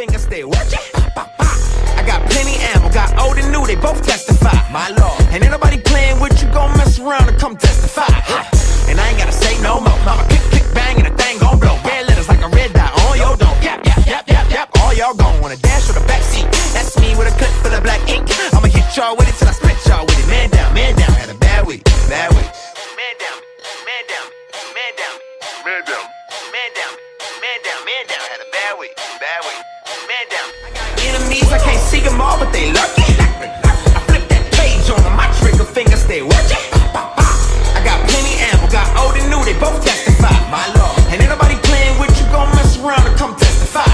finger stay watching. I got plenty ammo, got old and new, they both testify. My lord, and ain't nobody playing with you, gon' mess around and come testify. And I ain't gotta say no more. Mama click, click, bang, and the thing gon' blow. Red letters like a red dot on your dome. Yap, yap, yap, yap, yap. All y'all gon' wanna dash with a backseat. That's me with a clip full of black ink. I'ma hit y'all with it till I split y'all with it. Man down, had a bad week, bad week. Man down, man down, man down, man down, man down, man down, man down. Had a bad week, man down. I got enemies, I can't see them all, but they lucky. I flip that page on them, my trigger finger stay watching. I got plenty ammo, got old and new, they both testify. My lord, and ain't nobody playing with you, gon' mess around and come testify.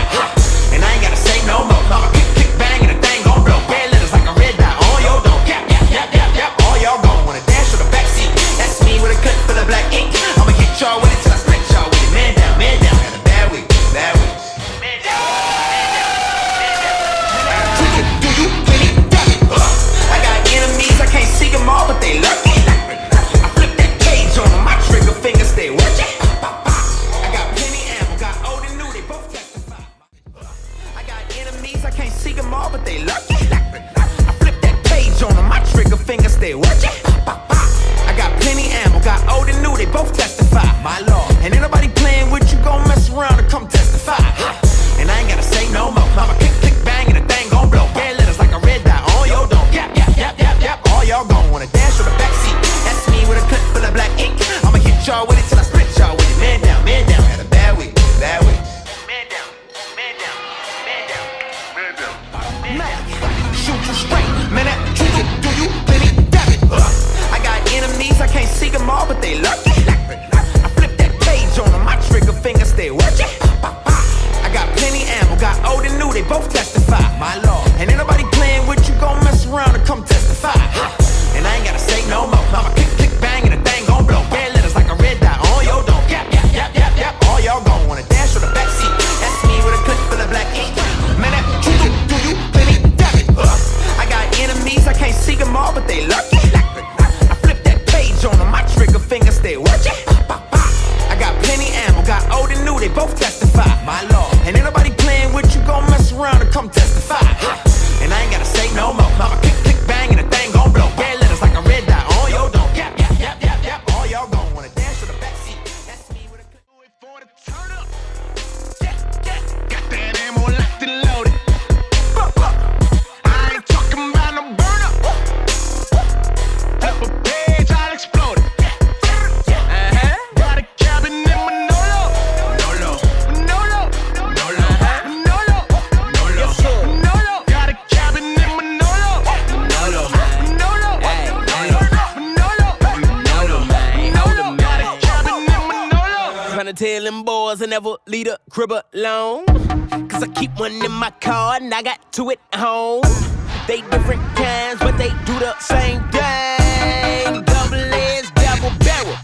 And I ain't gotta say no more. Mama click, click, bang, and the thing gon' blow. Red letters like a red dot on your dome. Yap, yap, yap, yap, yap. All y'all gon' wanna dash with a backseat. That's me with a clip full of black ink. I'ma hit y'all with it till I split y'all with it. Man down, had a bad week, bad week. Man down, man down, man down. Do you really got it? I got enemies, I can't see them all, but they lucky. I flip that cage on them, my trigger finger stay watching. I got plenty ammo, got old and new, they both testify. I got enemies, I can't see them all, but they lucky. I flip that page on them, my trigger finger stay watching. I got plenty ammo, got old and new, they both testify. My lord, and ain't nobody playing with you, gon' mess around and come testify. And I ain't gotta say no more. Mama click, click, bang, and the thing gon' blow. Red letters like a red dot on your dome. Yap, yap, yap, yap, yap. All y'all gon' wanna dash with a backseat. That's me with a clip full of black ink. I'ma hit y'all with it till I split y'all with it. Man down, had a bad week, bad week. Man down, man down, man down, man down, man down. Shoot you straight, man, that trigger, do you really got it? I got enemies, I can't see them all, but they lucky. I flip that page on them, my trigger finger stay watching. I got plenty ammo, got old and new, they both testify. My lord, and ain't nobody playing with you, gon' mess around and come testify. And I ain't gotta say no more. Mama click, click, bang, and the thing gon' blow. Red letters like a red dot on your dome. Yap, yap, yap, yap, yap. All y'all gon' wanna dash with a backseat. That's me with a clip full of black ink. Man, that trigger, do you really got it? I got enemies, I can't see them all, but they lucky. I flip that page on them, my trigger finger stay watching. I got plenty ammo, got old and new, they both testify. My lord, and ain't nobody playing with you, gon' mess around and come testify. And I ain't gotta say no more. Mama click, click, bang, and the thing gon' blow. Red letters like a red dot on your dome. Yap, yap, yap, yap, yap. All y'all gon' wanna dance with a backseat. That's me with a clip. Do it for the turn up. Yeah, yeah. Got that ammo locked and loaded. I ain't talking about no burn up. Flip a page, I'll explode it. Got a cabin in Manolo. Manolo. Yes, sir. Got a cabin in Manolo. Manolo. Tryna tell them boys I never leave a crib alone. Cause I keep one in my car and I got two at home. They different kinds, but they do the same thing. Double-edged, double barrel.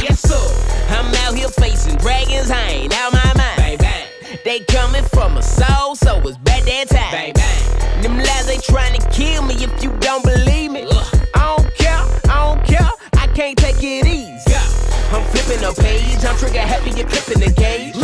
Yes, sir. I'm out here facing dragons, I ain't out my mind. Bang, bang. They coming from a soul, so it's bad that time. Bang, bang. Them lies, they trying to kill me if you don't believe me. I don't care, I can't take it easy. I'm flipping a page, I'm trigger happy, you're clipping the gauge.